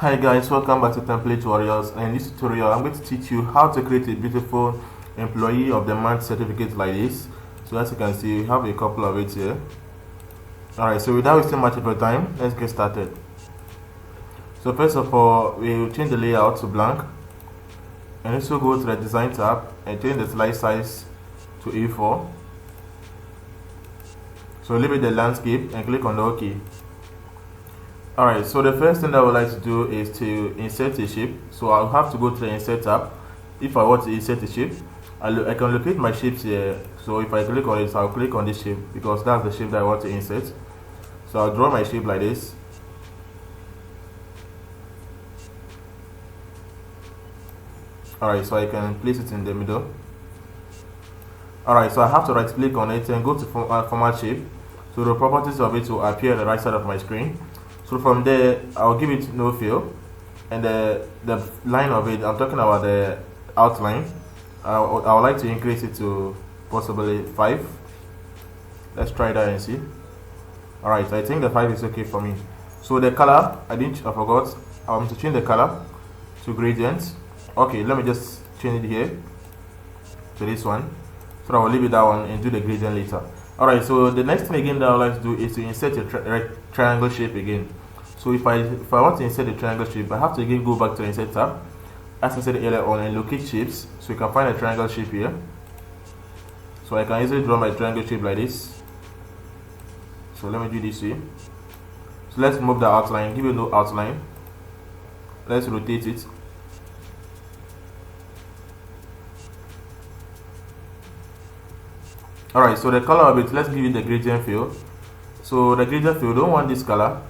Hi guys, welcome back to Template Warriors, and in this tutorial I'm going to teach you how to create a beautiful employee of the month certificate like this. So as you can see, we have a couple of it here. Alright, so without wasting much of your time, let's get started. So first of all, we will change the layout to blank, and also go to the design tab and change the slide size to A4. So leave it the landscape and click on the OK. Alright, so the first thing that I would like to do is to insert a shape. So I'll have to go to the insert tab. If I want to insert a shape, I can locate my shapes here. So if I click on it, I'll click on this shape because that's the shape that I want to insert. So I'll draw my shape like this. Alright, so I can place it in the middle. Alright, so I have to right click on it and go to format shape. So the properties of it will appear on the right side of my screen. So from there, I'll give it no fill, and the line of it, I'm talking about the outline. I would like to increase it to possibly 5. Let's try that and see. Alright, I think the 5 is okay for me. So the color, I forgot. To change the color to gradient. Okay, let me just change it here to this one. So I will leave it that one and do the gradient later. Alright, so the next thing again that I would like to do is to insert a triangle shape again. So if I want to insert a triangle shape, I have to again go back to the insert tab, as I said earlier on, and locate shapes. So you can find a triangle shape here. So I can easily draw my triangle shape like this. So let me do this way. So let's move the outline, give it no outline. Let's rotate it. Alright, so the color of it, let's give it the gradient fill. So the gradient fill, don't want this color.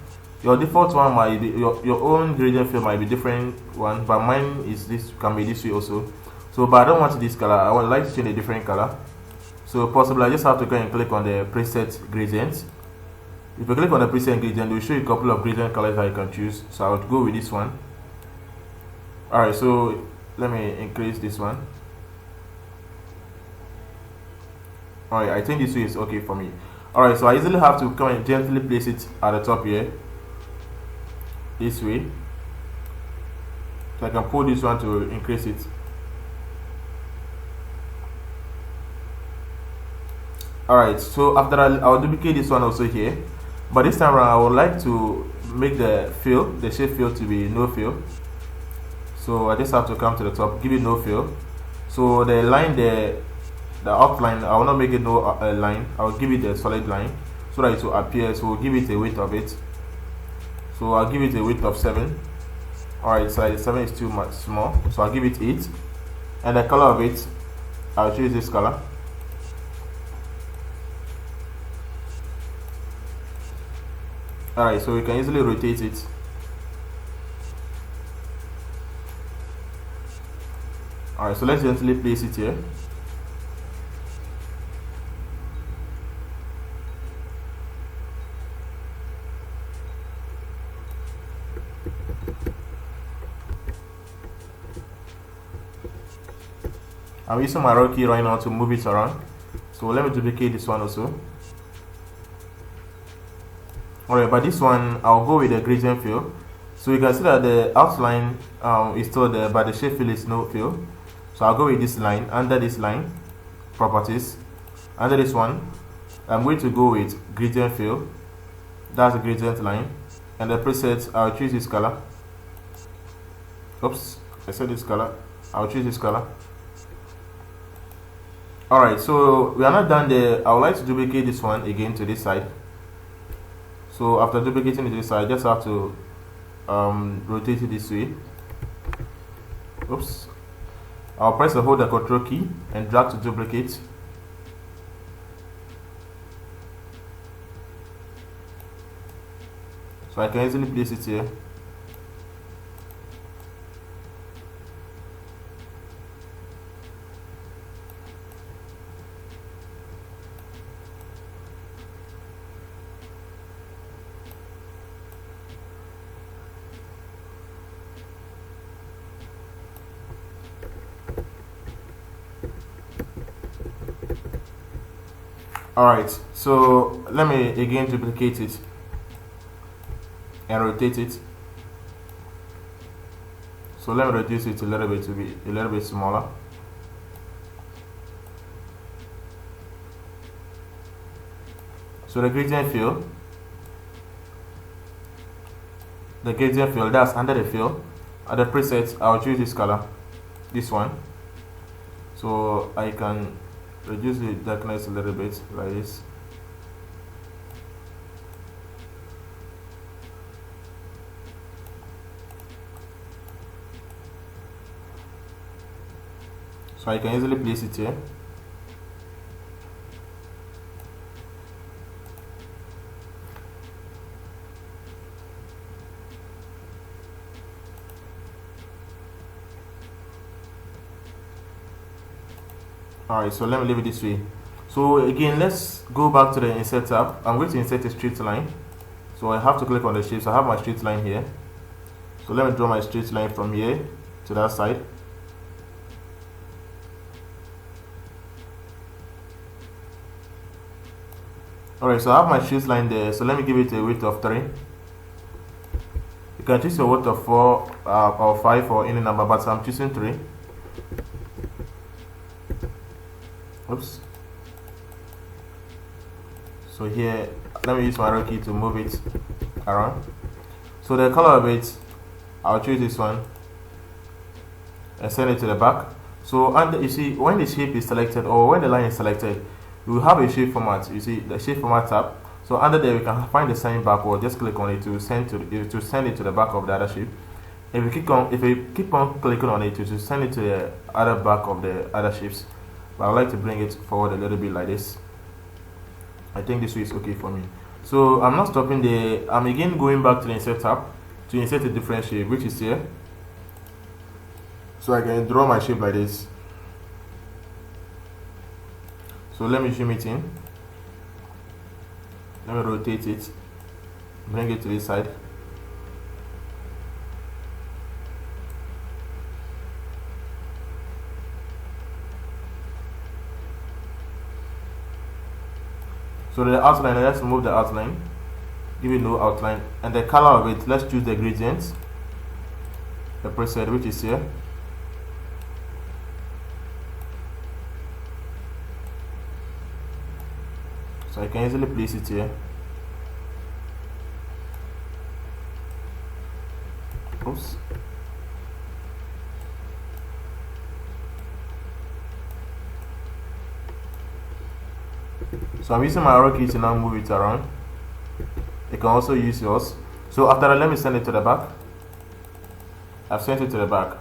Your default one might be, your own gradient fill might be different one, but mine is this, can be this way also. So but I don't want this color, I would like to change a different color. So possibly I just have to go and click on the preset gradient. If you click on the preset gradient, it will show you a couple of gradient colors that you can choose. So I would go with this one. Alright, so let me increase this one. Alright, I think this way is okay for me. Alright, so I easily have to come and gently place it at the top here. This way. So I can pull this one to increase it. Alright, so after I'll duplicate this one also here. But this time around I would like to make the shape fill to be no fill. So I just have to come to the top, give it no fill. So the line there, the outline, I will not make it no line, I will give it a solid line so that it will appear. So we'll give it a width of it. So I'll give it a width of 7. Alright, so 7 is too much small, so I'll give it 8. And the color of it, I'll choose this color. Alright, so we can easily rotate it. Alright, so let's gently place it here. I'm using my arrow key right now to move it around. So let me duplicate this one also. Alright, but this one I'll go with the gradient fill. So you can see that the outline is still there, but the shape fill is no fill. So I'll go with this line, under this line, properties. Under this one, I'm going to go with gradient fill. That's the gradient line. And the preset, I'll choose this color. Oops, I said this color. I'll choose this color. Alright, so we are not done there. I would like to duplicate this one again to this side. So after duplicating it to this side, I just have to rotate it this way. Oops. I'll press and hold the control key and drag to duplicate. So I can easily place it here. Alright, so let me again duplicate it and rotate it. So let me reduce it a little bit to be a little bit smaller. So the gradient fill, that's under the fill. At the preset, I'll choose this color, this one. So I can reduce the darkness a little bit like this. So I can easily place it here. Alright, so let me leave it this way. So again, let's go back to the insert tab. I'm going to insert a straight line. So I have to click on the shape. So I have my straight line here. So let me draw my straight line from here to that side. Alright, so I have my straight line there. So let me give it a width of 3. You can choose a width of 4 or 5 or any number, but I'm choosing 3. Oops. So here, let me use my arrow key to move it around. So the color of it, I'll choose this one and send it to the back. So and you see, when the shape is selected or when the line is selected, we will have a shape format. You see the shape format tab. So under there, we can find the sign backward. Just click on it to send it to the back of the other shape. If you keep on clicking on it to send it to the other back of the other shapes. But I would like to bring it forward a little bit like this. I think this way is okay for me. So I'm not stopping there. I'm again going back to the insert tab to insert a different shape, which is here. So I can draw my shape like this. So let me zoom it in. Let me rotate it. Bring it to this side. So the outline, let's move the outline, give it no outline, and the color of it, let's choose the gradient, the preset, which is here. So I can easily place it here. Oops. So I'm using my arrow key to now move it around. You can also use yours. So after that, let me send it to the back. I've sent it to the back.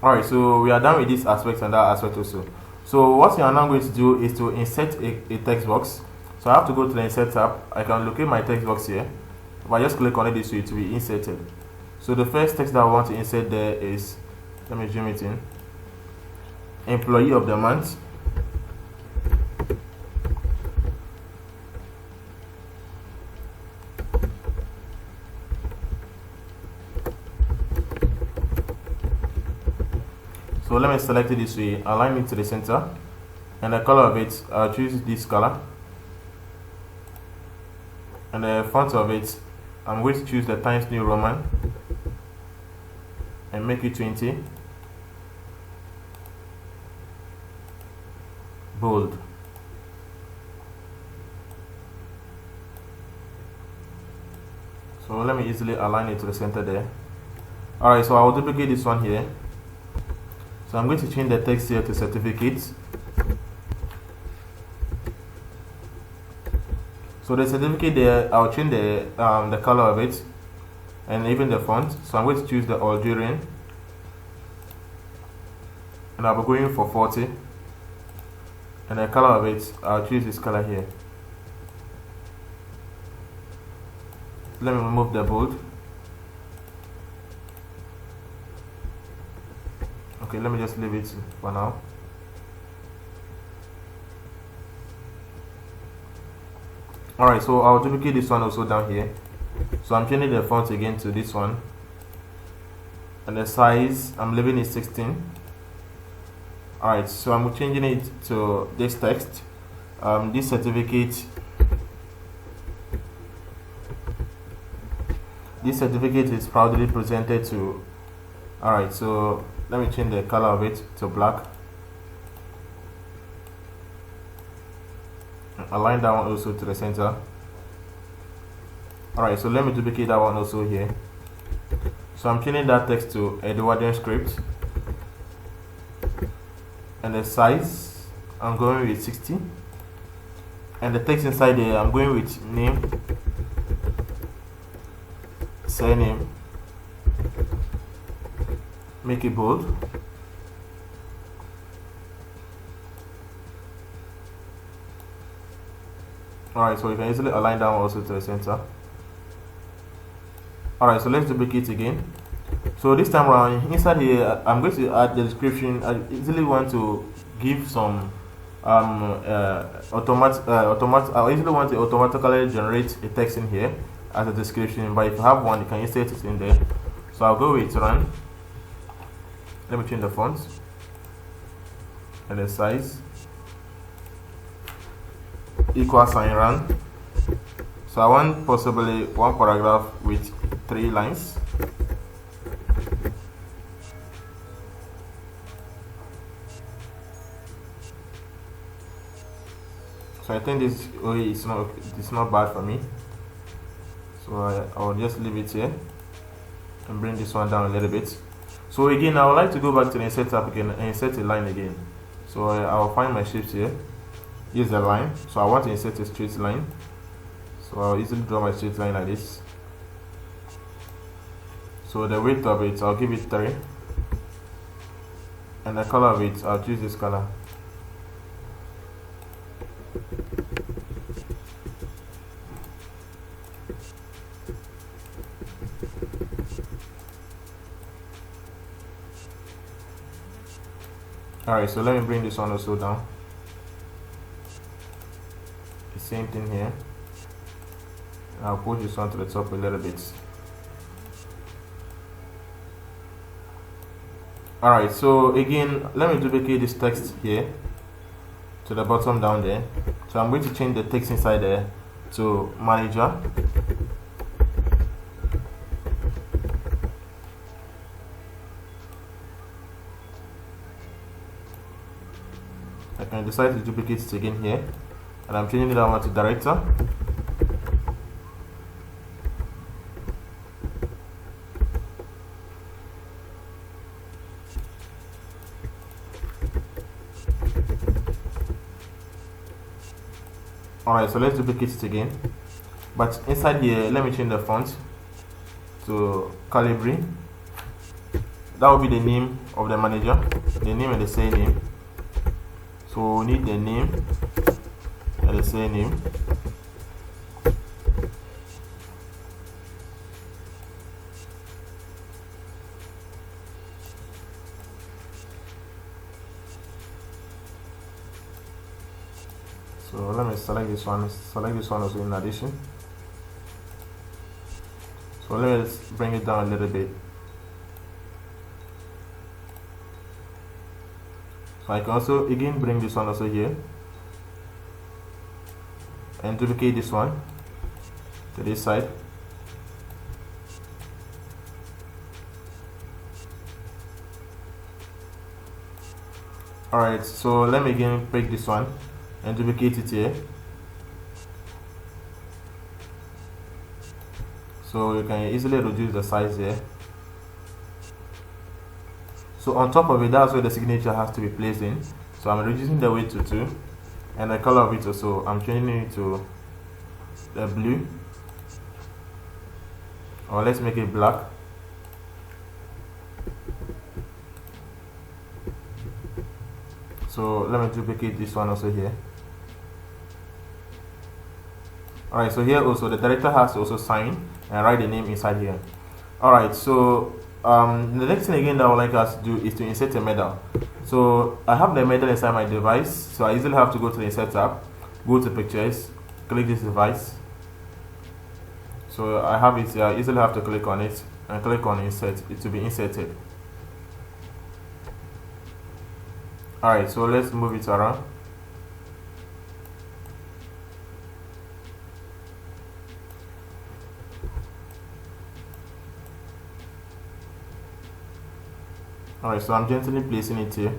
Alright, so we are done with this aspect and that aspect also. So what we are now going to do is to insert a text box. So I have to go to the insert tab. I can locate my text box here. If I just click on it this way, to be inserted. So the first text that I want to insert there is, let me zoom it in, employee of the month. So let me select it this way, align it to the center, and the color of it, I'll choose this color, and the font of it, I'm going to choose the Times New Roman and make it 20, bold. So let me easily align it to the center there. Alright, so I will duplicate this one here. So I'm going to change the text here to certificate. So the certificate there, I'll change the color of it and even the font. So I'm going to choose the Algerian, and I'll be going for 40. And the color of it, I'll choose this color here. Let me remove the bold. Okay, let me just leave it for now. Alright, so I'll duplicate this one also down here. So I'm changing the font again to this one. And the size, I'm leaving it 16. Alright, so I'm changing it to this text. This certificate. this certificate is proudly presented to. Alright, so let me change the color of it to black. Align that one also to the center. Alright, so let me duplicate that one also here. So I'm changing that text to Edwardian script. And the size, I'm going with 60. And the text inside there, I'm going with name, surname, make it bold. Alright, so you can easily align that one also to the center. Alright, so let's duplicate again. So this time around, inside here, I'm going to add the description. I easily want to give some I easily want to automatically generate a text in here as a description, but if you have one, you can insert it in there. So I'll go with run. Let me change the font and the size. Equal sign run. So I want possibly one paragraph with 3 lines. So I think this way is not bad for me. So I'll just leave it here and bring this one down a little bit. So again, I would like to go back to the insert tab again and insert a line again. So I'll find my shapes here. Use a line. So I want to insert a straight line. So I'll easily draw my straight line like this. So the width of it, I'll give it 3. And the color of it, I'll choose this color. Alright, so let me bring this one also down. The same thing here. I'll push this one to the top a little bit. Alright, so again, let me duplicate this text here to the bottom down there. So I'm going to change the text inside there to manager. I can decide to duplicate it again here, and I'm changing that one to director. Alright, so let's duplicate it again, but inside here, let me change the font to Calibri. That will be the name of the manager, the name and the surname. So we need the name and the surname. So let me select this one also in addition. So let me bring it down a little bit. So I can also again bring this one also here and duplicate this one to this side. Alright, so let me again break this one and duplicate it here. So you can easily reduce the size here. So on top of it, that's where the signature has to be placed in. So I'm reducing the weight to 2, and the color of it also, I'm changing it to the blue, or let's make it black. So let me duplicate this one also here. Alright, so here also the director has to also sign and write the name inside here. Alright, so the next thing again that I would like us to do is to insert a medal. So I have the medal inside my device, so I easily have to go to the insert tab, go to pictures, click this device. So I have it here, I easily have to click on it and click on insert, it to be inserted. Alright, so let's move it around. Alright, so I'm gently placing it here.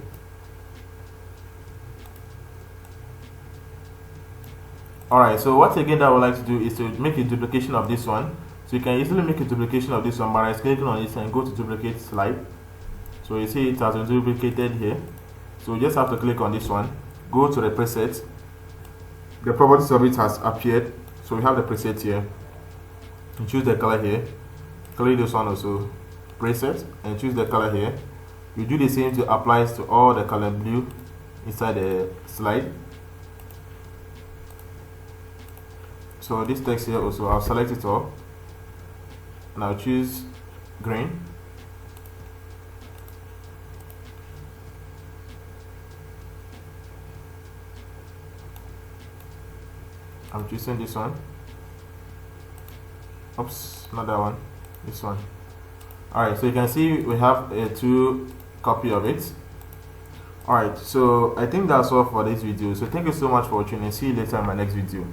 Alright, so what again that I would like to do is to make a duplication of this one. So you can easily make a duplication of this one by clicking on it and go to duplicate slide. So you see it has been duplicated here. So you just have to click on this one, go to the preset. The properties of it has appeared. So we have the preset here. You choose the color here. Click this one also, preset, and choose the color here. You do the same to apply to all the color blue inside the slide. So this text here also, I'll select it all and I'll choose green. I'm choosing this one. Oops, not that one, this one. Alright, so you can see we have a 2 copy of it. Alright, so I think that's all for this video. So thank you so much for watching and see you later in my next video.